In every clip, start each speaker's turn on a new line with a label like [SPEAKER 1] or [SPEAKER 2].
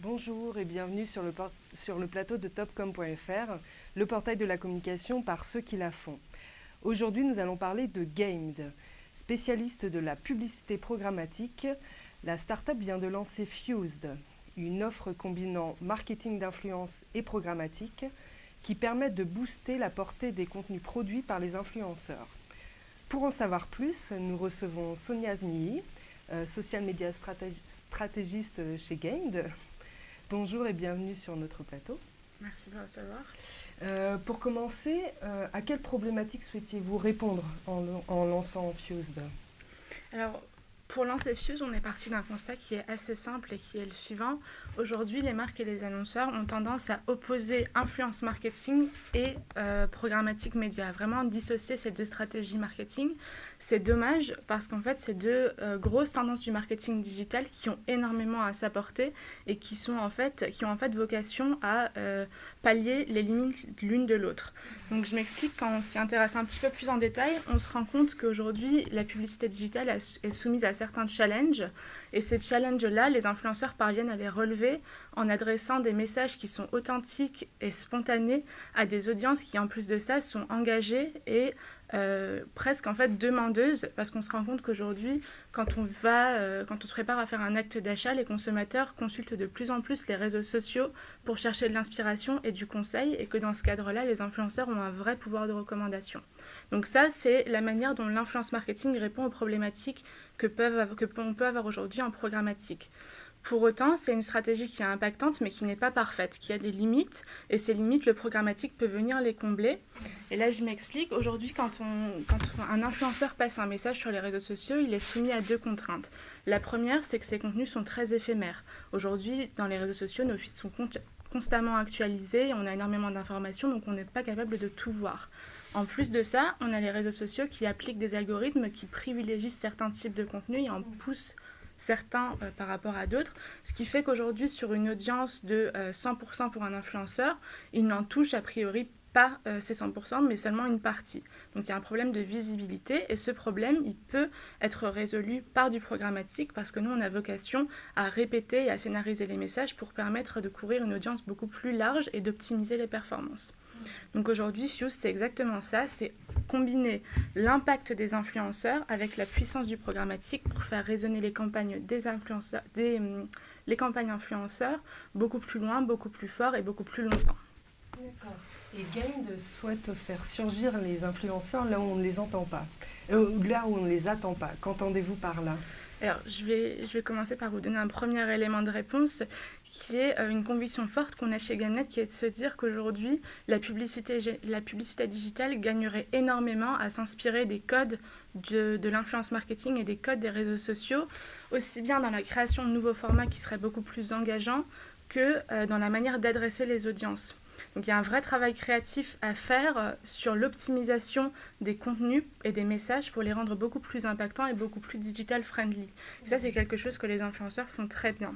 [SPEAKER 1] Bonjour et bienvenue sur le plateau de topcom.fr, le portail de la communication par ceux qui la font. Aujourd'hui, nous allons parler de Gamed. Spécialiste de la publicité programmatique, la start-up vient de lancer Fused, une offre combinant marketing d'influence et programmatique qui permet de booster la portée des contenus produits par les influenceurs. Pour en savoir plus, nous recevons Sonia Zmihi, social media stratégiste chez Gamed. Bonjour et bienvenue sur notre plateau.
[SPEAKER 2] Merci de me recevoir.
[SPEAKER 1] Pour commencer, à quelle problématique souhaitiez-vous répondre en lançant Fused ?
[SPEAKER 2] Alors, pour lancer Fuse, on est parti d'un constat qui est assez simple et qui est le suivant. Aujourd'hui, les marques et les annonceurs ont tendance à opposer influence marketing et programmatique média, vraiment dissocier ces deux stratégies marketing. C'est dommage parce qu'en fait, c'est deux grosses tendances du marketing digital qui ont énormément à s'apporter et qui ont en fait vocation à pallier les limites l'une de l'autre. Donc je m'explique, quand on s'y intéresse un petit peu plus en détail, on se rend compte qu'aujourd'hui, la publicité digitale est soumise à certains challenges. Et ces challenges-là, les influenceurs parviennent à les relever en adressant des messages qui sont authentiques et spontanés à des audiences qui, en plus de ça, sont engagées et presque en fait demandeuses, parce qu'on se rend compte qu'aujourd'hui, quand on se prépare à faire un acte d'achat, les consommateurs consultent de plus en plus les réseaux sociaux pour chercher de l'inspiration et du conseil, et que dans ce cadre-là, les influenceurs ont un vrai pouvoir de recommandation. Donc ça, c'est la manière dont l'influence marketing répond aux problématiques qu'on peut avoir aujourd'hui en programmatique. Pour autant, c'est une stratégie qui est impactante, mais qui n'est pas parfaite, qui a des limites, et ces limites, le programmatique peut venir les combler. Et là, je m'explique. Aujourd'hui, quand un influenceur passe un message sur les réseaux sociaux, il est soumis à deux contraintes. La première, c'est que ces contenus sont très éphémères. Aujourd'hui, dans les réseaux sociaux, nos feeds sont constamment actualisés, on a énormément d'informations, donc on n'est pas capable de tout voir. En plus de ça, on a les réseaux sociaux qui appliquent des algorithmes qui privilégient certains types de contenus et en poussent certains par rapport à d'autres, ce qui fait qu'aujourd'hui, sur une audience de 100% pour un influenceur, il n'en touche a priori pas ces 100%, mais seulement une partie. Donc il y a un problème de visibilité, et ce problème, il peut être résolu par du programmatique, parce que nous, on a vocation à répéter et à scénariser les messages pour permettre de couvrir une audience beaucoup plus large et d'optimiser les performances. Donc aujourd'hui, Fuse, c'est exactement ça, c'est combiner l'impact des influenceurs avec la puissance du programmatique pour faire résonner les campagnes les campagnes influenceurs beaucoup plus loin, beaucoup plus fort et beaucoup plus longtemps.
[SPEAKER 1] D'accord. Et Gamed souhaite faire surgir les influenceurs là où on ne les entend pas, là où on ne les attend pas. Qu'entendez-vous par là ?
[SPEAKER 2] Alors, je vais commencer par vous donner un premier élément de réponse qui est une conviction forte qu'on a chez Gamnet, qui est de se dire qu'aujourd'hui, la publicité digitale gagnerait énormément à s'inspirer des codes de l'influence marketing et des codes des réseaux sociaux, aussi bien dans la création de nouveaux formats qui seraient beaucoup plus engageants que dans la manière d'adresser les audiences. Donc il y a un vrai travail créatif à faire sur l'optimisation des contenus et des messages pour les rendre beaucoup plus impactants et beaucoup plus digital friendly. Et ça, c'est quelque chose que les influenceurs font très bien.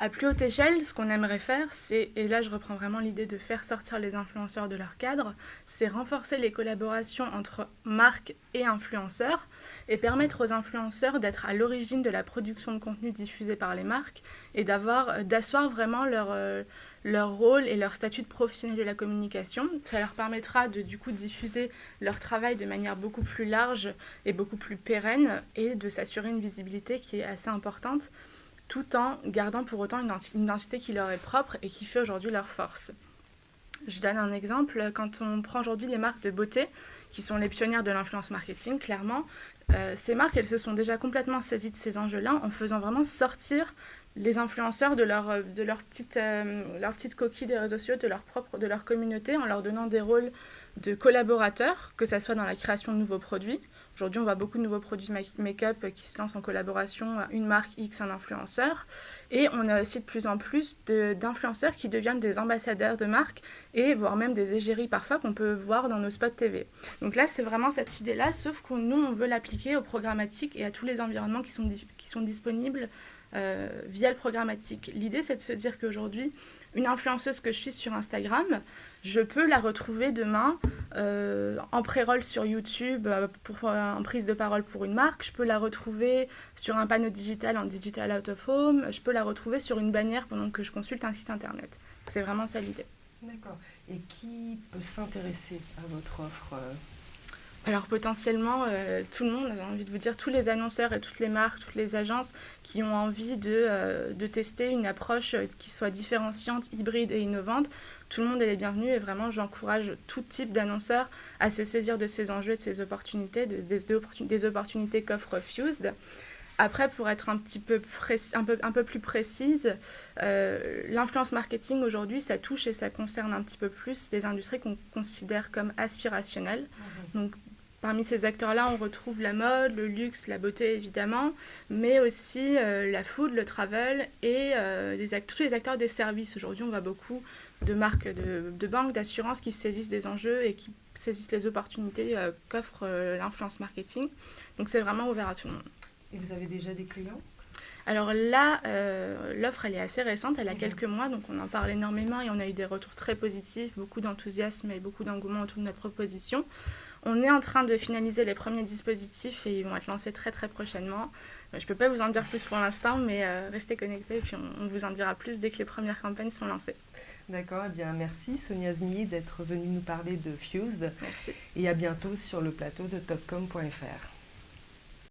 [SPEAKER 2] À plus haute échelle, ce qu'on aimerait faire, c'est, et là je reprends vraiment l'idée de faire sortir les influenceurs de leur cadre, c'est renforcer les collaborations entre marques et influenceurs et permettre aux influenceurs d'être à l'origine de la production de contenu diffusé par les marques et d'asseoir vraiment leur rôle et leur statut de professionnel de la communication. Ça leur permettra de du coup diffuser leur travail de manière beaucoup plus large et beaucoup plus pérenne et de s'assurer une visibilité qui est assez importante, tout en gardant pour autant une identité qui leur est propre et qui fait aujourd'hui leur force. Je donne un exemple. Quand on prend aujourd'hui les marques de beauté, qui sont les pionnières de l'influence marketing, clairement, ces marques, elles se sont déjà complètement saisies de ces enjeux-là en faisant vraiment sortir les influenceurs de leur petite coquille des réseaux sociaux, de leur communauté, en leur donnant des rôles de collaborateurs, que ce soit dans la création de nouveaux produits. Aujourd'hui, on voit beaucoup de nouveaux produits make-up qui se lancent en collaboration, une marque X, un influenceur. Et on a aussi de plus en plus d'influenceurs qui deviennent des ambassadeurs de marques et voire même des égéries parfois qu'on peut voir dans nos spots TV. Donc là, c'est vraiment cette idée-là, sauf que nous, on veut l'appliquer au programmatique et à tous les environnements qui sont disponibles via le programmatique. L'idée, c'est de se dire qu'aujourd'hui, une influenceuse que je suis sur Instagram, je peux la retrouver demain en pré-roll sur YouTube en prise de parole pour une marque. Je peux la retrouver sur un panneau digital en digital out of home. Je peux la retrouver sur une bannière pendant que je consulte un site internet. C'est vraiment ça l'idée.
[SPEAKER 1] D'accord. Et qui peut s'intéresser à votre offre
[SPEAKER 2] Alors potentiellement, tout le monde, j'ai envie de vous dire, tous les annonceurs et toutes les marques, toutes les agences qui ont envie de tester une approche qui soit différenciante, hybride et innovante, tout le monde est les bienvenus et vraiment j'encourage tout type d'annonceurs à se saisir de ces enjeux et de ces opportunités, des opportunités qu'offre Fused. Après, pour être un peu plus précise, l'influence marketing aujourd'hui, ça touche et ça concerne un petit peu plus des industries qu'on considère comme aspirationnelles. Donc, parmi ces acteurs-là, on retrouve la mode, le luxe, la beauté évidemment, mais aussi la food, le travel et tous les acteurs des services. Aujourd'hui, on voit beaucoup de marques de banques, d'assurances qui saisissent des enjeux et qui saisissent les opportunités qu'offre l'influence marketing. Donc, c'est vraiment ouvert à tout le monde.
[SPEAKER 1] Et vous avez déjà des clients ?
[SPEAKER 2] Alors là, l'offre, elle est assez récente, elle a quelques mois, donc on en parle énormément et on a eu des retours très positifs, beaucoup d'enthousiasme et beaucoup d'engouement autour de notre proposition. On est en train de finaliser les premiers dispositifs et ils vont être lancés très très prochainement. Je ne peux pas vous en dire plus pour l'instant, mais restez connectés et puis on vous en dira plus dès que les premières campagnes sont lancées.
[SPEAKER 1] D'accord, eh bien merci Sonia Zmilly d'être venue nous parler de Fused.
[SPEAKER 2] Merci.
[SPEAKER 1] Et à bientôt sur le plateau de topcom.fr.